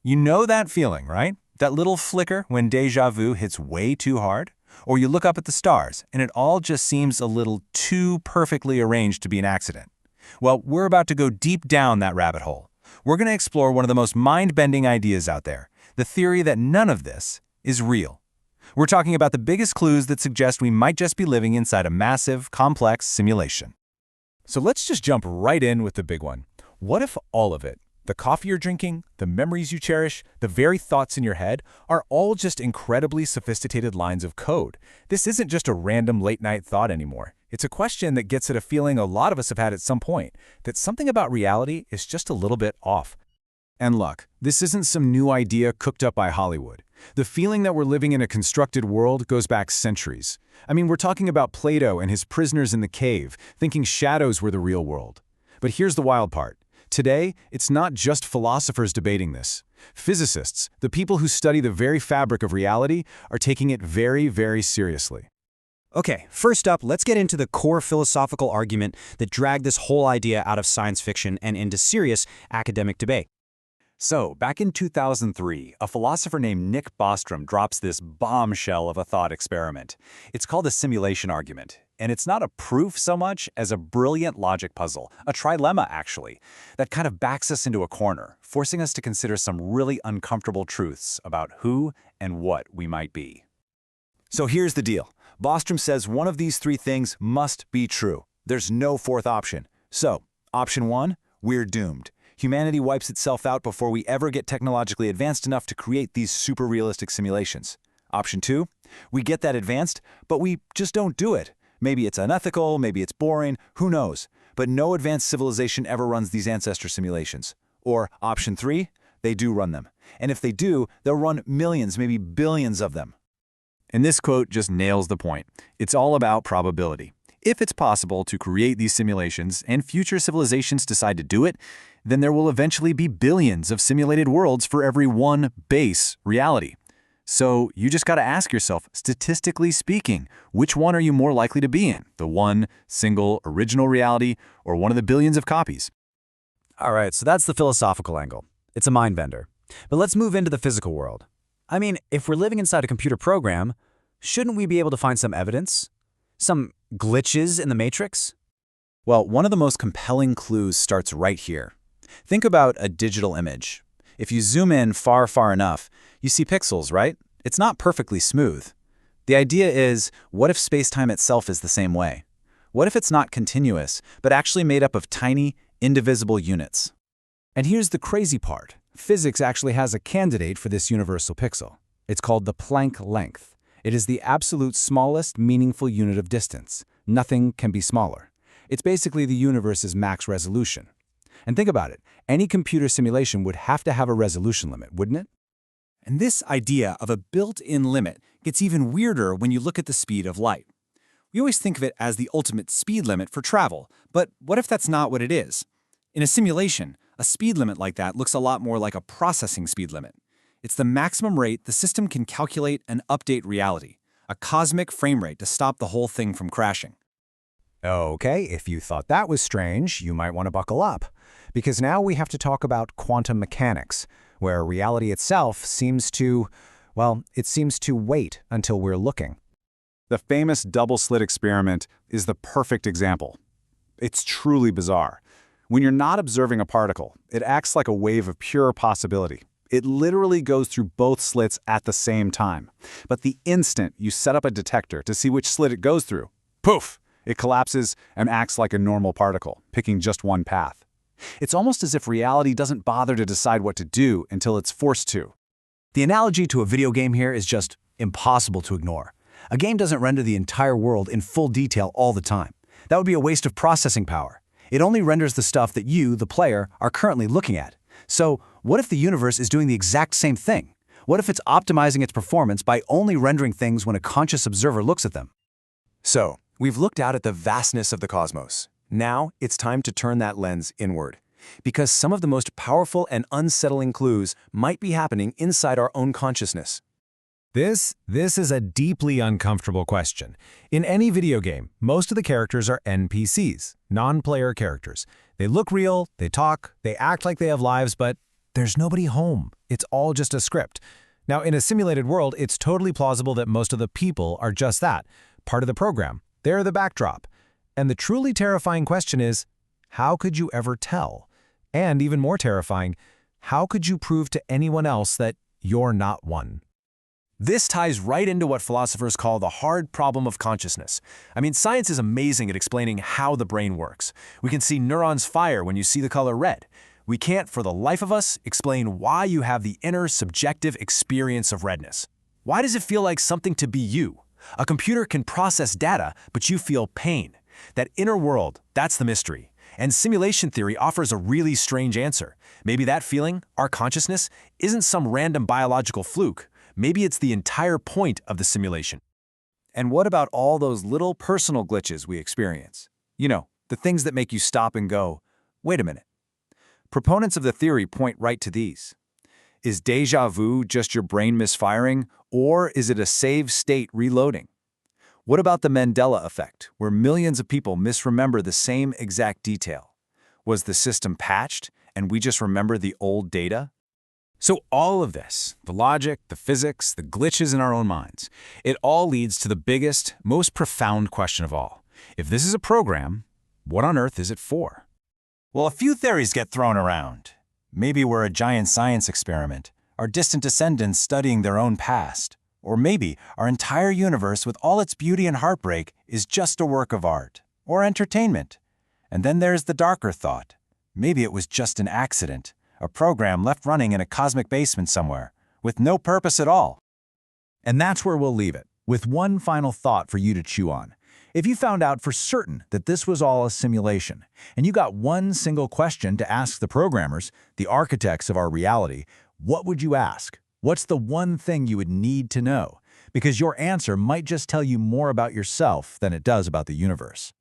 You know that feeling, right? That little flicker when déjà vu hits way too hard? Or you look up at the stars, and it all just seems a little too perfectly arranged to be an accident. Well, we're about to go deep down that rabbit hole. We're going to explore one of the most mind-bending ideas out there, the theory that none of this is real. We're talking about the biggest clues that suggest we might just be living inside a massive, complex simulation. So let's just jump right in with the big one. What if all of it, the coffee you're drinking, the memories you cherish, the very thoughts in your head, are all just incredibly sophisticated lines of code? This isn't just a random late-night thought anymore. It's a question that gets at a feeling a lot of us have had at some point, that something about reality is just a little bit off. And look, this isn't some new idea cooked up by Hollywood. The feeling that we're living in a constructed world goes back centuries. I mean, we're talking about Plato and his prisoners in the cave, thinking shadows were the real world. But here's the wild part. Today, it's not just philosophers debating this. Physicists, the people who study the very fabric of reality, are taking it very, very seriously. Okay, first up, let's get into the core philosophical argument that dragged this whole idea out of science fiction and into serious academic debate. So, back in 2003, a philosopher named Nick Bostrom drops this bombshell of a thought experiment. It's called the simulation argument, and it's not a proof so much as a brilliant logic puzzle, a trilemma actually, that kind of backs us into a corner, forcing us to consider some really uncomfortable truths about who and what we might be. So here's the deal. Bostrom says one of these three things must be true. There's no fourth option. So, option one, we're doomed. Humanity wipes itself out before we ever get technologically advanced enough to create these super realistic simulations. Option two, we get that advanced, but we just don't do it. Maybe it's unethical, maybe it's boring, who knows? But no advanced civilization ever runs these ancestor simulations. Or option three, they do run them. And if they do, they'll run millions, maybe billions of them. And this quote just nails the point. It's all about probability. If it's possible to create these simulations and future civilizations decide to do it, then there will eventually be billions of simulated worlds for every one base reality. So you just got to ask yourself, statistically speaking, which one are you more likely to be in? The one single original reality or one of the billions of copies? All right, so that's the philosophical angle. It's a mind bender. But let's move into the physical world. I mean, if we're living inside a computer program, shouldn't we be able to find some evidence? Some glitches in the matrix? Well, one of the most compelling clues starts right here. Think about a digital image. If you zoom in far, far enough, you see pixels, right? It's not perfectly smooth. The idea is, what if space-time itself is the same way? What if it's not continuous, but actually made up of tiny, indivisible units? And here's the crazy part. Physics actually has a candidate for this universal pixel. It's called the Planck length. It is the absolute smallest meaningful unit of distance. Nothing can be smaller. It's basically the universe's max resolution. And think about it. Any computer simulation would have to have a resolution limit, wouldn't it? And this idea of a built-in limit gets even weirder when you look at the speed of light. We always think of it as the ultimate speed limit for travel, but what if that's not what it is? In a simulation, a speed limit like that looks a lot more like a processing speed limit. It's the maximum rate the system can calculate and update reality, a cosmic frame rate to stop the whole thing from crashing. Okay, if you thought that was strange, you might want to buckle up. Because now we have to talk about quantum mechanics, where reality itself seems to, well, it seems to wait until we're looking. The famous double-slit experiment is the perfect example. It's truly bizarre. When you're not observing a particle, it acts like a wave of pure possibility. It literally goes through both slits at the same time. But the instant you set up a detector to see which slit it goes through, poof, it collapses and acts like a normal particle, picking just one path. It's almost as if reality doesn't bother to decide what to do until it's forced to. The analogy to a video game here is just impossible to ignore. A game doesn't render the entire world in full detail all the time. That would be a waste of processing power. It only renders the stuff that you, the player, are currently looking at. So, what if the universe is doing the exact same thing? What if it's optimizing its performance by only rendering things when a conscious observer looks at them? So, we've looked out at the vastness of the cosmos. Now, it's time to turn that lens inward. Because some of the most powerful and unsettling clues might be happening inside our own consciousness. This is a deeply uncomfortable question. In any video game, most of the characters are NPCs, non-player characters. They look real, they talk, they act like they have lives, but there's nobody home. It's all just a script. Now, in a simulated world, it's totally plausible that most of the people are just that, part of the program. They're the backdrop. And the truly terrifying question is, how could you ever tell? And even more terrifying, how could you prove to anyone else that you're not one? This ties right into what philosophers call the hard problem of consciousness. I mean, science is amazing at explaining how the brain works. We can see neurons fire when you see the color red. We can't, for the life of us, explain why you have the inner, subjective experience of redness. Why does it feel like something to be you? A computer can process data, but you feel pain. That inner world, that's the mystery. And simulation theory offers a really strange answer. Maybe that feeling, our consciousness, isn't some random biological fluke. Maybe it's the entire point of the simulation. And what about all those little personal glitches we experience? You know, the things that make you stop and go, wait a minute. Proponents of the theory point right to these. Is déjà vu just your brain misfiring, or is it a saved state reloading? What about the Mandela effect, where millions of people misremember the same exact detail? Was the system patched, and we just remember the old data? So all of this, the logic, the physics, the glitches in our own minds, it all leads to the biggest, most profound question of all. If this is a program, what on earth is it for? Well, a few theories get thrown around. Maybe we're a giant science experiment, our distant descendants studying their own past. Or maybe our entire universe with all its beauty and heartbreak is just a work of art or entertainment. And then there's the darker thought. Maybe it was just an accident, a program left running in a cosmic basement somewhere, with no purpose at all. And that's where we'll leave it, with one final thought for you to chew on. If you found out for certain that this was all a simulation, and you got one single question to ask the programmers, the architects of our reality, what would you ask? What's the one thing you would need to know? Because your answer might just tell you more about yourself than it does about the universe.